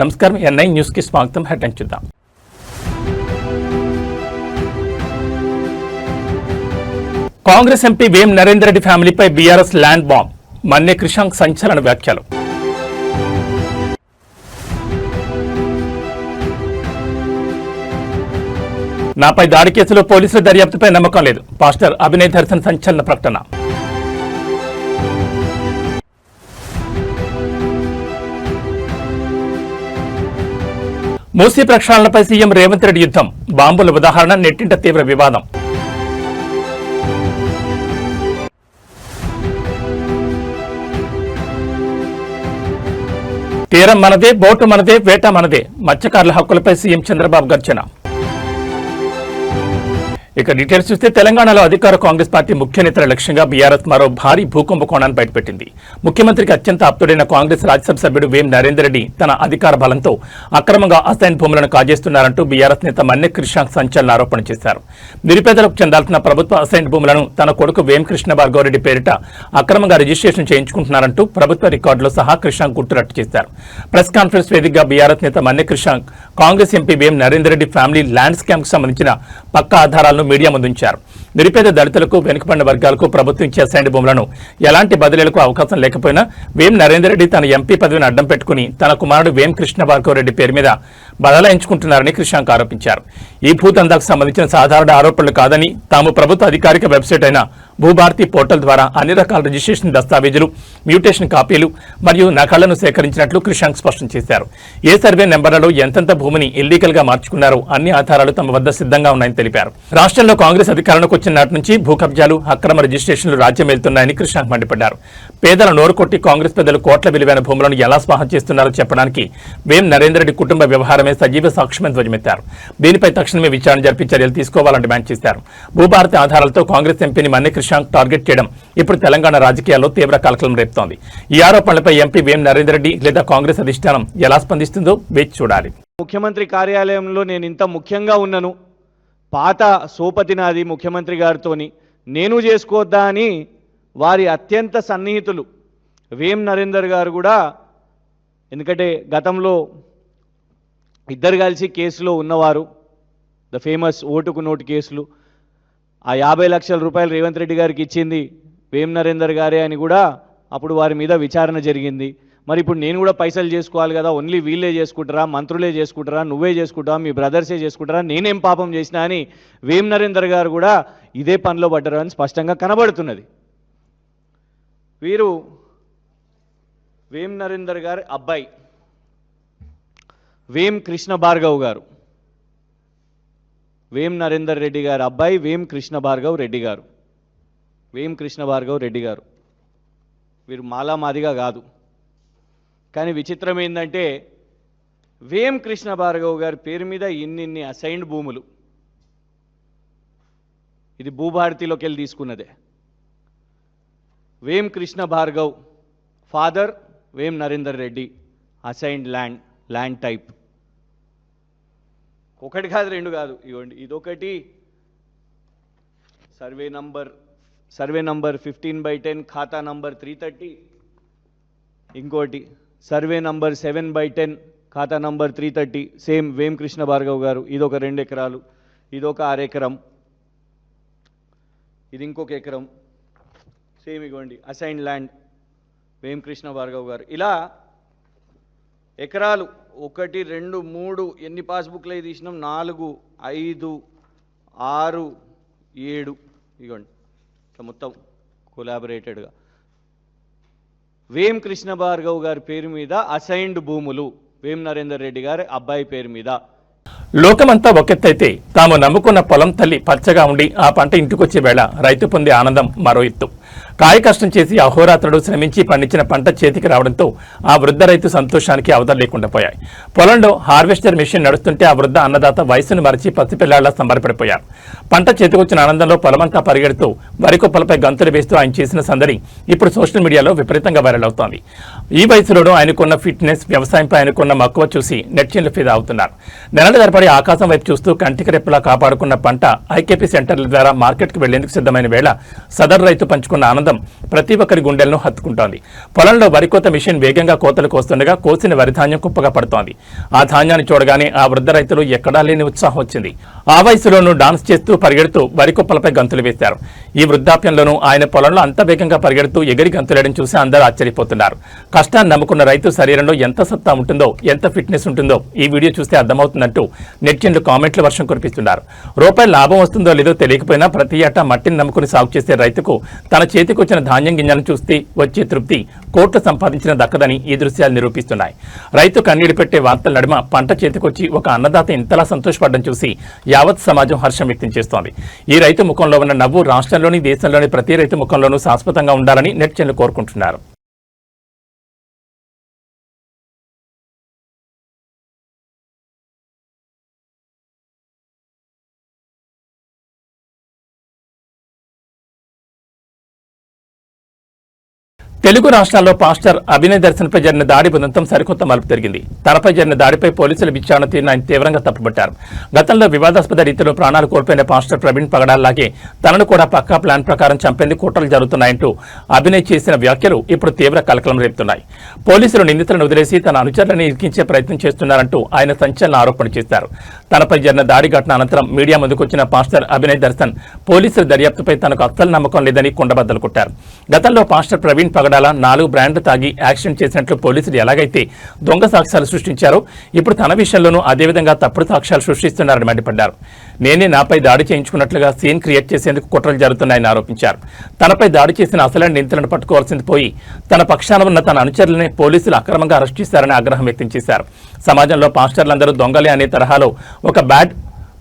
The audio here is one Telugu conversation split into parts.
నమస్కారం ఎన్ఐ న్యూస్ కి స్వాగతం. హెడ్లైన్స్ చూద్దాం. కాంగ్రెస్ ఎంపీ వేం నరేందర్ రెడ్డి ఫ్యామిలీపై BRS land bomb. Manne Krishank సంచలన వ్యాఖ్యలు. నాపై దాడి కేసులో పోలీసుల దర్యాప్తుపై నమ్మకం లేదు. పాస్టర్ అభినయ్ దర్శన్ సంచలన ప్రకటన. మూసీ ప్రక్షాళనపై సీఎం రేవంత్ రెడ్డి యుద్ధం. బాంబుల ఉదాహరణ నెట్టింట తీవ్ర వివాదం. తీరం మనదే, బోటు మనదే, వేట మనదే. మత్స్యకారుల హక్కులపై సీఎం చంద్రబాబు గర్జన. ఇక డీటెయిల్స్ చూస్తే తెలంగాణలో అధికార కాంగ్రెస్ పార్టీ ముఖ్య నేతల లక్ష్యంగా బీఆర్ఎస్ మరో భారీ భూకుంభకోణాన్ని బయటపెట్టింది. ముఖ్యమంత్రికి అత్యంత ఆప్తుడైన కాంగ్రెస్ రాజ్యసభ సభ్యుడు వేం నరేందర్ రెడ్డి తన అధికార బలంతో అక్రమంగా అసైన్ భూములను కాజేస్తున్నారంటూ బీఆర్ఎస్ నేత మన్నే క్రిషాంక్ సంచలన ఆరోపణ చేశారు. నిరుపేదలకు చెందాల్సిన ప్రభుత్వ అసైన్ భూములను తన కొడుకు వేం కృష్ణ భార్గవరెడ్డి పేరిట అక్రమంగా రిజిస్ట్రేషన్ చేయించుకుంటున్నారంటూ ప్రభుత్వ రికార్డులో సహా క్రిషాంక్ గుట్టురట్టు చేశారు. ప్రెస్ కాన్ఫరెన్స్ వేదికగా బీఆర్ఎస్ నేత మన్నే Krishank Congress MP Vem Narender Reddy family land scam కు సంబంధించిన పక్కా ఆధారాలను మీడియా ముందుంచారు. నిరుపేద దళితులకు, వెనుకబడిన వర్గాలకు ప్రభుత్వం ఇచ్చే అసైన్డ్ భూములను ఎలాంటి బదిలీలకు అవకాశం లేకపోయినా వేం నరేందర్ రెడ్డి తన ఎంపీ పదవిని అడ్డం పెట్టుకుని తన కుమారుడు వేం కృష్ణ భార్గవరెడ్డి పేరు మీద బదలాయించుకుంటున్నారని క్రిషాంక్ ఆరోపించారు. ఈ భూదందాకు సంబంధించిన సాధారణ ఆరోపణలు కాదని, తాము ప్రభుత్వ అధికారిక వెబ్సైట్ అయిన భూభారతి పోర్టల్ ద్వారా అన్ని రకాల రిజిస్ట్రేషన్ దస్తావేజులు, మ్యూటేషన్ కాపీలు మరియు నకళ్లను సేకరించినట్లు క్రిషాంక్ స్పష్టం చేశారు. ఏ సర్వే నెంబర్లలో ఎంతెంత భూమిని ఇల్లీగల్ గా మార్చుకున్నారో అన్ని ఆధారాలు తమ వద్ద సిద్ధంగా ఉన్నాయని తెలిపారు. రాష్ట్రంలో కాంగ్రెస్ అధికారంలోకి వచ్చిన నాటి నుంచి భూ కబ్జాలు, అక్రమ రిజిస్ట్రేషన్లు రాజ్యం వెళ్తున్నాయని క్రిషాంక్ మండిపడ్డారు. పేదల నోరు కొట్టి కాంగ్రెస్ పెద్దలు కోట్ల విలువైన భూములను ఎలా స్వాహం చేస్తున్నారో చెప్పడానికి వేం నరేందర్ రెడ్డి కుటుంబ వ్యవహారమే సజీవ సాక్ష్యమని ధ్వజమెత్తారు. దీనిపై తక్షణమే విచారణ జరిపి చర్యలు తీసుకోవాలని డిమాండ్ చేశారు. భూభారతి ఆధారాలతో కాంగ్రెస్ ఎంపీని మన్నే క్రిషాంక్ టార్గెట్ చేయడం ఇప్పుడు తెలంగాణ రాజకీయాల్లో తీవ్ర కలకలం రేపుతోంది. ఈ ఆరోపణలపై ఎంపీ వేం నరేందర్ రెడ్డి లేదా కాంగ్రెస్ అధిష్టానం ఎలా స్పందిస్తుందో వేచి చూడాలి. ముఖ్యమంత్రి కార్యాలయంలో నేను ఇంత ముఖ్యంగా ఉన్నాను, పాత సోపతి నాది ముఖ్యమంత్రి గారితోని, నేను చేసుకోవద్దా అని వారి అత్యంత సన్నిహితులు వేం నరేందర్ గారు కూడా, ఎందుకంటే గతంలో ఇద్దరు కలిసి కేసులో ఉన్నవారు, ద ఫేమస్ ఓటుకు నోటు కేసులు, ఆ 50 లక్షల రూపాయలు రేవంత్ రెడ్డి గారికి ఇచ్చింది వేం నరేందర్ గారే అని కూడా అప్పుడు వారి మీద విచారణ జరిగింది. మరి ఇప్పుడు నేను కూడా పైసలు చేసుకోవాలి కదా, ఓన్లీ వీళ్ళే చేసుకుంటారా, మంత్రులే చేసుకుంటారా, నువ్వే చేసుకుంటావా, మీ బ్రదర్సే చేసుకుంటారా, నేనేం పాపం చేసినా అని వేం నరేందర్ గారు కూడా ఇదే పనిలో పడ్డారు అని స్పష్టంగా కనబడుతున్నది. వీరు వేం నరేందర్ గారి అబ్బాయి వేం కృష్ణ భార్గవ్ గారు, వేం నరేందర్ రెడ్డి గారి అబ్బాయి వేం కృష్ణ భార్గవ్ రెడ్డి గారు, వేం కృష్ణ భార్గవ్ రెడ్డి గారు. వీరు మాలామాదిగా కాదు, కానీ విచిత్రం ఏంటంటే వేం కృష్ణ భార్గవ్ గారి పేరు మీద ఇన్ని అసైన్డ్ భూములు, ఇది భూభారతిలోకి వెళ్ళి తీసుకున్నదే. వేం Krishna Bhargav father Vem Narender Reddy, assigned land type ఒకటి కాదు, రెండు కాదు, ఇవ్వండి. ఇదొకటి సర్వే నంబర్ 15/10 ఖాతా నంబర్ 330, ఇంకోటి సర్వే నంబర్ 7/10 ఖాతా నంబర్ 330, సేమ్ వేం కృష్ణ భార్గవ్ గారు. ఇదొక 2 ఎకరాలు, ఇదొక 6 ఎకరం, ఇది ఇంకొక ఎకరం, సేమ్ ఇవ్వండి అసైన్డ్ ల్యాండ్ వేం కృష్ణ భార్గవ్ గారు. ఇలా ఎకరాలు 1 2 3 ఎన్ని పాస్బుక్లు అయి తీసినాం, 4 5 6 7 ఇవ్వండి, ఇట్లా మొత్తం కొలాబరేటెడ్గా వేం కృష్ణ భార్గవ్ గారి పేరు మీద అసైన్డ్ భూములు వేం నరేందర్ రెడ్డి గారి అబ్బాయి పేరు మీద. లోకమంతా ఒకెత్తైతే తాము నమ్ముకున్న పొలం తల్లి పచ్చగా ఉండి ఆ పంట ఇంటికొచ్చే వేళ రైతు పొందే ఆనందం మరో ఎత్తు. కాయ కష్టం చేసి అహోరాత్రుడు శ్రమించి పండించిన పంట చేతికి రావడంతో ఆ వృద్ధ రైతు సంతోషానికి అవధులు లేకుండా పోయాయి. పొలంలో హార్వెస్టర్ మెషిన్ నడుస్తుంటే ఆ వృద్ధ అన్నదాత వయసును మరిచి పసిపిల్లాళ్ల సంబరపడిపోయారు. పంట చేతికొచ్చిన ఆనందంలో పొలమంతా పరిగెడుతూ వరి కుప్పలపై గంతులు వేస్తూ ఆయన చేసిన సందడి ఇప్పుడు సోషల్ మీడియాలో విపరీతంగా వైరల్ అవుతోంది. ఈ వయసులోనూ ఆయనకున్న ఫిట్నెస్, వ్యవసాయంపై ఆయనకున్న మక్కువ చూసి నెట్టిండ్లు ఫిదా అవుతున్నారు. నెలల తరబడి ఆకాశం వైపు చూస్తూ కంటికి రెప్పలా కాపాడుకున్న పంట ఐకేపీ సెంటర్ల ద్వారా మార్కెట్కు వెళ్లేందుకు సిద్ధమైన వేళ సదరు రైతు పంచుకున్న ఆనందం ప్రతి ఒక్కరి గుండెలను హత్తుకుంటోంది. పొలంలో వరి కోత మిషన్ వేగంగా కోతలు కోస్తుండగా కోసిన వరి ధాన్యం కుప్పగా పడుతోంది. ఆ ధాన్యాన్ని చూడగానే ఆ వృద్ధ రైతులు ఎక్కడా లేని ఉత్సాహం వచ్చింది. ఆ వయసులోనూ డాన్స్ చేస్తూ పరిగెడుతూ వరి కుప్పలపై గంతులు వేశారు. ఈ వృద్ధాప్యంలోనూ ఆయన పొలంలో అంత వేగంగా పరిగెడుతూ ఎగిరి గంతులేయడం చూసి అందరూ ఆశ్చర్యపోతున్నారు. కష్టాన్ని నమ్ముకున్న రైతు శరీరంలో ఎంత సత్తా ఉంటుందో, ఎంత ఫిట్నెస్ ఉంటుందో ఈ వీడియో చూస్తే అర్థమవుతుందంటూ నెట్టిండ్లు కామెంట్ల వర్షం కురిపిస్తున్నారు. రూపాయల లాభం వస్తుందో లేదో తెలియకపోయినా ప్రతి ఏటా మట్టిని నమ్ముకుని సాగు చేసే రైతుకు తన చేతికి వచ్చిన ధాన్యం గింజలను చూస్తే వచ్చే తృప్తి కోట్లు సంపాదించిన దక్కదని ఈ దృశ్యాలు నిరూపిస్తున్నాయి. రైతు కన్నీరు పెట్టే వార్తల నడుమ పంట చేతికొచ్చి ఒక అన్నదాత ఇంతలా సంతోషపడడం చూసి యావత్ సమాజం హర్షం వ్యక్తం చేస్తోంది. ఈ రైతు ముఖంలో ఉన్న నవ్వు రాష్ట్రంలోని, దేశంలోని ప్రతి రైతు ముఖంలోనూ శాశ్వతంగా ఉండాలని నెట్టిండ్లు కోరుకుంటున్నారు. తెలుగు రాష్ట్రాల్లో పాస్టర్ అభినయ్ దర్శన్పై జరిగిన దాడి ఉదంతం సరికొత్త మలుపు తిరిగింది. తనపై జరిగిన దాడిపై పోలీసుల విచారణ తీరును ఆయన తీవ్రంగా తప్పుపట్టారు. గతంలో వివాదాస్పద రీతిలో ప్రాణాలు కోల్పోయిన పాస్టర్ ప్రవీణ్ పగడాల్లాగే తనను కూడా పక్కా ప్లాన్ ప్రకారం చంపేందుకు కుట్రలు జరుగుతున్నాయంటూ అభినయ్ చేసిన వ్యాఖ్యలు ఇప్పుడు తీవ్ర కలకలం రేపుతున్నాయి. పోలీసులు నిందితులను వదిలేసి తన అనుచరులను ఇరికించే ప్రయత్నం చేస్తున్నారంటూ ఆయన సంచలన ఆరోపణ చేశారు. తనపై జరిగిన దాడి ఘటన అనంతరం మీడియా ముందుకొచ్చిన పాస్టర్ అభినయ్ దర్శన్ పోలీసుల దర్యాప్తుపై తనకు అస్సలు నమ్మకం లేదని కుండబద్దలు కొట్టారు. గతంలో పాస్టర్ ప్రవీణ్ పగడాల 4 బ్రాండ్లు తాగి యాక్సిడెంట్ చేసినట్లు పోలీసులు ఎలాగైతే దొంగ సాక్ష్యాలు సృష్టించారో ఇప్పుడు తన విషయంలోనూ అదేవిధంగా తప్పుడు సాక్ష్యాలు సృష్టిస్తున్నారని మండిపడ్డారు. నేనే నాపై దాడి చేయించుకున్నట్లుగా సీన్ క్రియేట్ చేసేందుకు కుట్రలు జరుగుతున్నాయని ఆరోపించారు. తనపై దాడి చేసిన అసలైన నిందితులను పట్టుకోవాల్సింది పోయి తన పక్షాన ఉన్న తన అనుచరులనే పోలీసులు అక్రమంగా అరెస్ట్ చేశారని ఆగ్రహం వ్యక్తం చేశారు. సమాజంలో పాస్టర్లందరూ దొంగలే అనే తరహాలో ఒక బ్యాడ్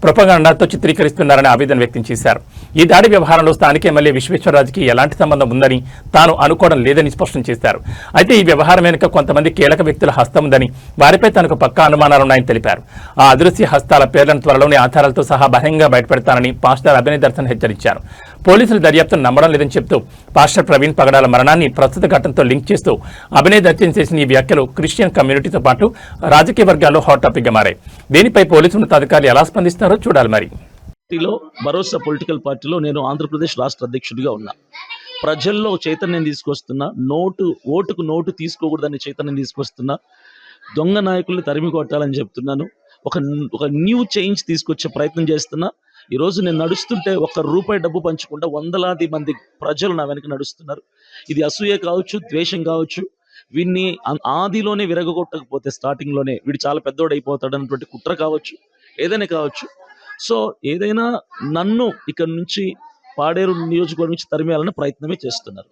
ప్రొపగండాతో చిత్రీకరిస్తున్నారని ఆవేదన వ్యక్తం చేశారు. ఈ దాడి వ్యవహారంలో స్థానిక ఎమ్మెల్యే విశ్వేశ్వరరాజుకి ఎలాంటి సంబంధం ఉందని తాను అనుకోవడం లేదని స్పష్టం చేశారు. అయితే ఈ వ్యవహారం వెనుక కొంతమంది కీలక వ్యక్తుల హస్తం ఉందని, వారిపై తనకు పక్కా అనుమానాలున్నాయని తెలిపారు. ఆ అదృశ్య హస్తాల పేర్లను త్వరలోని ఆధారాలతో సహా బహిరంగంగా బయటపెడతానని పాస్టర్ అభినయ్ దర్శన్ హెచ్చరించారు. పోలీసులు దర్యాప్తును నమ్మడం లేదని చెప్తూ పాస్టర్ ప్రవీణ్ పగడాల మరణాన్ని ప్రస్తుత ఘటనతో లింక్ చేస్తూ అభినయ్ దర్శన్ చేసిన ఈ వ్యాఖ్యలు క్రిస్టియన్ కమ్యూనిటీతో పాటు రాజకీయ వర్గాల్లో హాట్ టాపిక్ గా మారాయి. దీనిపై పోలీసు ఉన్నతాధికారులు ఎలా స్పందిస్తారో చూడాలి. మరి పార్టీలో భరోసా పొలిటికల్ పార్టీలో నేను ఆంధ్రప్రదేశ్ రాష్ట్ర అధ్యక్షుడిగా ఉన్నా. ప్రజల్లో చైతన్యం తీసుకొస్తున్నా. ఓటుకు నోటు తీసుకోకూడదని చైతన్యం తీసుకొస్తున్నా. దొంగ నాయకుల్ని తరిమి కొట్టాలని చెప్తున్నాను. ఒక న్యూ చేంజ్ తీసుకొచ్చే ప్రయత్నం చేస్తున్నా. ఈరోజు నేను నడుస్తుంటే ₹1 డబ్బు పంచకుండా వందలాది మంది ప్రజలు నా వెనక నడుస్తున్నారు. ఇది అసూయ కావచ్చు, ద్వేషం కావచ్చు. వీడిని ఆదిలోనే విరగొట్టకపోతే స్టార్టింగ్లోనే వీడు చాలా పెద్దోడు అయిపోతాడు అన్నటువంటి కుట్ర కావచ్చు, ఏదైనా కావచ్చు. సో ఏదైనా నన్ను ఇక్కడ నుంచి పాడేరు నియోజకవర్గం నుంచి తరిమేయాలన్న ప్రయత్నమే చేస్తున్నారు.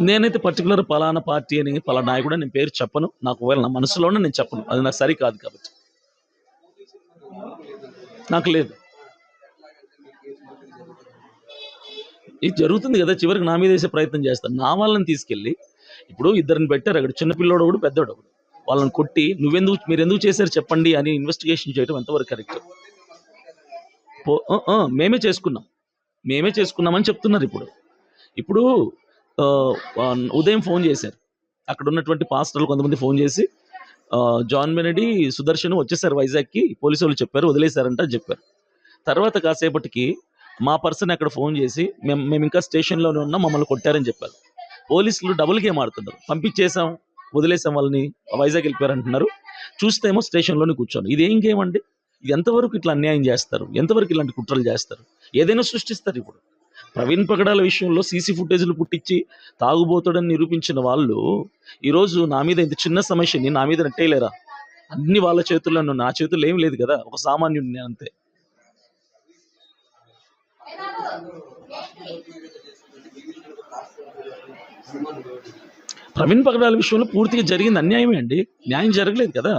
నేనైతే పర్టికులర్ పలానా పార్టీ అని పలానా నాయకుడు నేను పేరు చెప్పను. నాకు ఒకవేళ నా మనసులోనే నేను చెప్పను, అది నాకు సరికాదు కాబట్టి నాకు లేదు. ఇది జరుగుతుంది కదా, చివరికి నా మీద వేసే ప్రయత్నం చేస్తాను. నా వాళ్ళని తీసుకెళ్ళి ఇప్పుడు ఇద్దరిని పెట్టారు అక్కడ, చిన్నపిల్లోడు ఒకడు, పెద్దోడు ఒకడు. వాళ్ళని కొట్టి మీరు ఎందుకు చేశారు చెప్పండి అని ఇన్వెస్టిగేషన్ చేయడం ఎంతవరకు కరెక్ట్? మేమే చేసుకున్నామని చెప్తున్నారు. ఇప్పుడు ఉదయం ఫోన్ చేశారు, అక్కడ ఉన్నటువంటి పాస్టర్లు కొంతమంది ఫోన్ చేసి జాన్ బెనెడీ, సుదర్శన్ వచ్చేసారు వైజాగ్కి, పోలీసు వాళ్ళు చెప్పారు వదిలేశారంట చెప్పారు. తర్వాత కాసేపటికి మా పర్సన్ అక్కడ ఫోన్ చేసి మేము ఇంకా స్టేషన్లోనే ఉన్నాం, మమ్మల్ని కొట్టారని చెప్పారు. పోలీసులు డబుల్ గేమ్ ఆడుతున్నారు. పంపించేసాం, వదిలేసాం, వాళ్ళని వైజాగ్ వెళ్ళిపోయారంటున్నారు. చూస్తేమో స్టేషన్లోనే కూర్చోను. ఇది ఏం గేమ్ అండి? ఇది ఎంతవరకు ఇట్లా అన్యాయం చేస్తారు? ఎంతవరకు ఇలాంటి కుట్రలు చేస్తారు? ఏదైనా సృష్టిస్తారు. ఇప్పుడు ప్రవీణ్ పగడాల విషయంలో సీసీ ఫుటేజ్లు పుట్టించి తాగుబోతాడని నిరూపించిన వాళ్ళు ఈరోజు నా మీద ఇంత చిన్న సమస్యని నా మీద నెట్టేయలేరా? అన్ని వాళ్ళ చేతుల్లో, నా చేతుల్లో ఏం లేదు కదా, ఒక సామాన్యుడిని అంతే. ప్రవీణ్ పగడాల విషయంలో పూర్తిగా జరిగింది అన్యాయమే అండి, న్యాయం జరగలేదు కదా.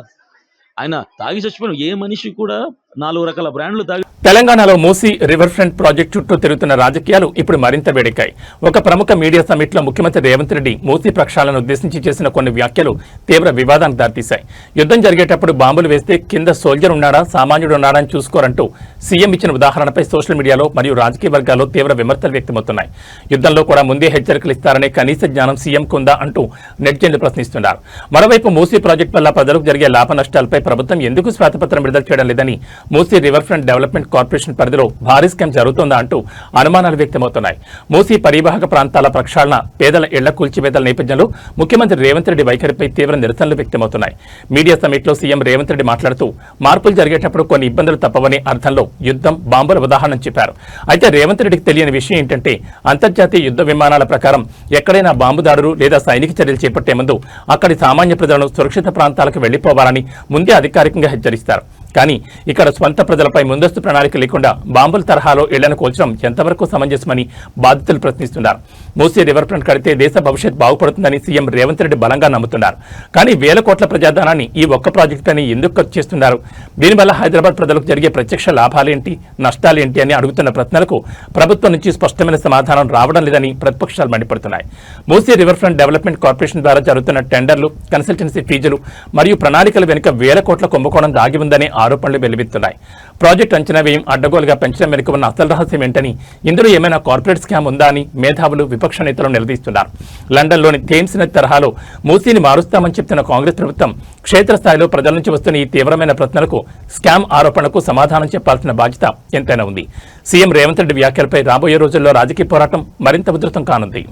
ఆయన తాగి చచ్చిపోయిన ఏ మనిషి కూడా 4 రకాల బ్రాండ్లు తాగి తెలంగాణలో మూసీ రివర్ ఫ్రంట్ ప్రాజెక్టు చుట్టూ తిరుగుతున్న రాజకీయాలు ఇప్పుడు మరింత వేడెక్కాయి. ఒక ప్రముఖ మీడియా సమ్మిట్లో ముఖ్యమంత్రి రేవంత్ రెడ్డి మూసీ ప్రక్షాళనను ఉద్దేశించి చేసిన కొన్ని వ్యాఖ్యలు తీవ్ర వివాదానికి దారితీశాయి. యుద్ధం జరిగేటప్పుడు బాంబులు వేస్తే కింద సోల్జర్ ఉన్నాడా సామాన్యుడు ఉన్నాడా అని చూసుకోరంటూ సీఎం ఇచ్చిన ఉదాహరణపై సోషల్ మీడియాలో మరియు రాజకీయ వర్గాల్లో తీవ్ర విమర్శలు వ్యక్తమవుతున్నాయి. యుద్ధంలో కూడా ముందే హెచ్చరికలు ఇస్తారనే కనీస జ్ఞానం సీఎంకు ఉందా అంటూ నెటిజన్లు ప్రశ్నిస్తున్నారు. మరోవైపు మూసీ ప్రాజెక్టు వల్ల ప్రజలకు జరిగే లాభ నష్టాలపై ప్రభుత్వం ఎందుకు శ్వేతపత్రం విడుదల చేయడం లేదని, Musi river front development corporation పరిధిలో భారీ స్కామ్ జరుగుతోందా అంటూ అనుమానాలు వ్యక్తమవుతున్నాయి. మూసీ పరివాహక ప్రాంతాల ప్రక్షాళన, పేదల ఇళ్ల కూల్చివేతల నేపథ్యంలో ముఖ్యమంత్రి రేవంత్ రెడ్డి వైఖరిపై తీవ్ర నిరసనలు వ్యక్తమవుతున్నాయి. మీడియా సమ్మిట్లో సీఎం రేవంత్ రెడ్డి మాట్లాడుతూ మార్పులు జరిగేటప్పుడు కొన్ని ఇబ్బందులు తప్పవనే అర్థంలో యుద్ధం, బాంబుల ఉదాహరణ చెప్పారు. అయితే రేవంత్ రెడ్డికి తెలియని విషయం ఏంటంటే అంతర్జాతీయ యుద్ధ విమానాల ప్రకారం ఎక్కడైనా బాంబు దాడులు లేదా సైనిక చర్యలు చేపట్టే ముందు అక్కడి సామాన్య ప్రజలను సురక్షిత ప్రాంతాలకు వెళ్లిపోవాలని ముందే అధికారికంగా హెచ్చరిస్తారు. కానీ ఇక్కడ స్వంత ప్రజలపై ముందస్తు ప్రణాళిక లేకుండా బాంబుల తరహాలో ఇళ్లను కూల్చడం ఎంతవరకు సమంజసమని బాధితులు ప్రశ్నిస్తున్నారు. మూసీ రివర్ ఫ్రంట్ కడితే దేశ భవిష్యత్ బాగుపడుతుందని సీఎం రేవంత్ రెడ్డి బలంగా నమ్ముతున్నారు. కానీ వేల కోట్ల ప్రజాధనాన్ని ఈ ఒక్క ప్రాజెక్టుని ఎందుకు ఖర్చు చేస్తున్నారు? దీనివల్ల హైదరాబాద్ ప్రజలకు జరిగే ప్రత్యక్ష లాభాలేంటి, నష్టాలేంటి అని అడుగుతున్న ప్రశ్నలకు ప్రభుత్వం నుంచి స్పష్టమైన సమాధానం రావడం లేదని ప్రతిపక్షాలు మండిపడుతున్నాయి. Musi river front development corporation ద్వారా జరుగుతున్న టెండర్లు, కన్సల్టెన్సీ ఫీజులు మరియు ప్రణాళికల వెనుక వేల కోట్ల కుంభకోణం దాగి ఉందనే ఆరోపణలు వెలువెత్తున్నాయి. ప్రాజెక్టు అంచనా వ్యయం అడ్డగోలుగా పెంచడం వెనుక ఉన్న అసలు రహస్యం ఏంటని, ఇందులో ఏమైనా కార్పొరేట్ స్కామ్ ఉందా అని మేధావులు, విపక్ష నేతలు నిలదీస్తున్నారు. లండన్లోని థేమ్స్ నది తరహాలో మూసీని మారుస్తామని చెప్తున్న కాంగ్రెస్ ప్రభుత్వం క్షేత్రస్థాయిలో ప్రజల నుంచి వస్తున్న ఈ తీవ్రమైన ప్రశ్నలకు, స్కామ్ ఆరోపణలకు సమాధానం చెప్పాల్సిన బాధ్యత ఎంతైనా ఉంది. సీఎం రేవంత్ రెడ్డి వ్యాఖ్యలపై రాబోయే రోజుల్లో రాజకీయ పోరాటం మరింత ఉధృతం కానుంది.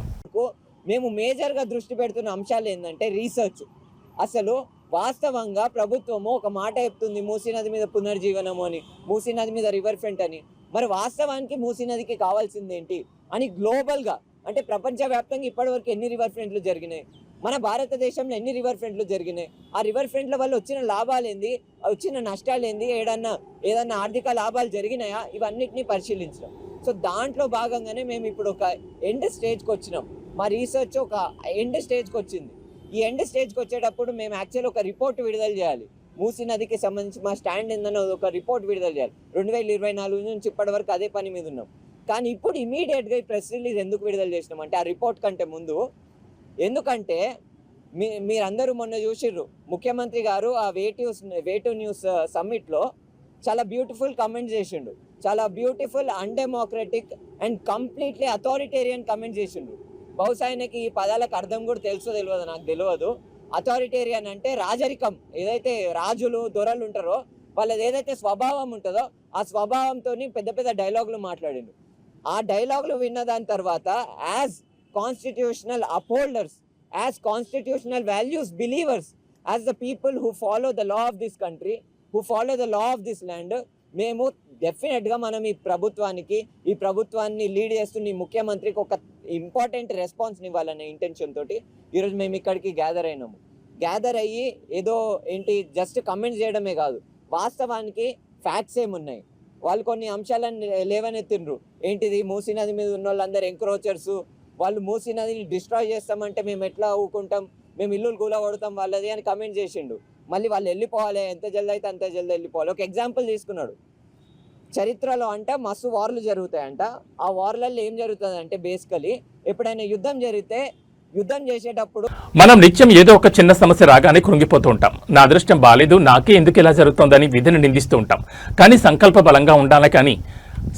మేము మేజర్గా దృష్టి పెడుతున్న అంశాలు ఏంటంటే రీసెర్చ్. అసలు వాస్తవంగా ప్రభుత్వము ఒక మాట చెప్తుంది మూసీ నది మీద పునర్జీవనము అని, మూసీ నది మీద రివర్ ఫ్రంట్ అని. మరి వాస్తవానికి మూసీ నదికి కావాల్సింది ఏంటి అని గ్లోబల్గా, అంటే ప్రపంచవ్యాప్తంగా ఇప్పటివరకు ఎన్ని రివర్ ఫ్రంట్లు జరిగినాయి, మన భారతదేశంలో ఎన్ని రివర్ ఫ్రంట్లు జరిగినాయి, ఆ రివర్ ఫ్రంట్ల వల్ల వచ్చిన లాభాలు ఏంది, వచ్చిన నష్టాలు ఏంది, ఏదన్నా ఆర్థిక లాభాలు జరిగినాయా, ఇవన్నిటిని పరిశీలించడం. సో దాంట్లో భాగంగానే మేము ఇప్పుడు ఒక ఎండ్ స్టేజ్కి వచ్చినాం. మా రీసెర్చ్ ఒక ఎండ్ స్టేజ్కి వచ్చింది. ఈ ఎండ్ స్టేజ్కి వచ్చేటప్పుడు మేము యాక్చువల్ ఒక రిపోర్ట్ విడుదల చేయాలి. మూసీ నదికి సంబంధించి మా స్టాండ్ ఏందని ఒక రిపోర్ట్ విడుదల చేయాలి. 2024 నుంచి ఇప్పటి వరకు అదే పని మీద ఉన్నాం. కానీ ఇప్పుడు ఇమీడియట్గా ఈ ప్రెస్ రిలీజ్ ఎందుకు విడుదల చేసినాం అంటే ఆ రిపోర్ట్ కంటే ముందు, ఎందుకంటే మీరందరూ మొన్న చూసిర్రు ముఖ్యమంత్రి గారు ఆ వేటు న్యూస్ సమ్మిట్లో చాలా బ్యూటిఫుల్ కమెంట్స్ చేసిండు. చాలా beautiful, undemocratic and completely authoritarian comments చేసిండు. బహుశా ఆయనకి ఈ పదాలకు అర్థం కూడా తెలియదు, నాకు తెలియదు. అథారిటేరియన్ అంటే రాజరికం, ఏదైతే రాజులు, దొరలు ఉంటారో వాళ్ళది ఏదైతే స్వభావం ఉంటుందో ఆ స్వభావంతో పెద్ద పెద్ద డైలాగులు మాట్లాడిండు. ఆ డైలాగులు విన్న దాని తర్వాత as constitutional upholders, as constitutional values believers, as the people who follow the law of this country, who follow the law of this land, మేము డెఫినెట్గా మనం ఈ ప్రభుత్వాన్ని లీడ్ చేస్తున్న ఈ ముఖ్యమంత్రికి ఒక ఇంపార్టెంట్ రెస్పాన్స్ని ఇవ్వాలనే ఇంటెన్షన్ తోటి ఈరోజు మేము ఇక్కడికి గ్యాదర్ అయినాము. గ్యాదర్ అయ్యి ఏదో ఏంటి జస్ట్ కమెంట్స్ చేయడమే కాదు, వాస్తవానికి ఫ్యాక్ట్స్ ఏమున్నాయి, వాళ్ళు కొన్ని అంశాలను లేవనెత్తిండ్రు. ఏంటిది, మూసీ నది మీద ఉన్న వాళ్ళందరూ ఎంక్రోచర్స్, వాళ్ళు మూసీ నదిని డిస్ట్రాయ్ చేస్తామంటే మేము ఎట్లా ఊకుంటాం, మేము ఇల్లులు కూలగొడతాం వాళ్ళది అని కమెంట్ చేసిండు. మళ్ళీ వాళ్ళు వెళ్ళిపోవాలి, ఎంత జల్ది అయితే అంత జల్ది వెళ్ళిపోవాలి. ఒక ఎగ్జాంపుల్ తీసుకున్నాడు. చరిత్రలో అంట మస్తు వార్లు జరుగుతాయంట. ఆ వార్లలో ఏం జరుగుతుంది అంటే బేసికలీ ఎప్పుడైనా యుద్ధం జరిగితే యుద్ధం చేసేటప్పుడు మనం నిత్యం ఏదో ఒక చిన్న సమస్య రాగానే కృంగిపోతూ ఉంటాం. నా అదృష్టం బాలేదు, నాకే ఎందుకు ఇలా జరుగుతోందని విధిని నిందిస్తూ ఉంటాం. కానీ సంకల్ప బలంగా ఉండాలి, కానీ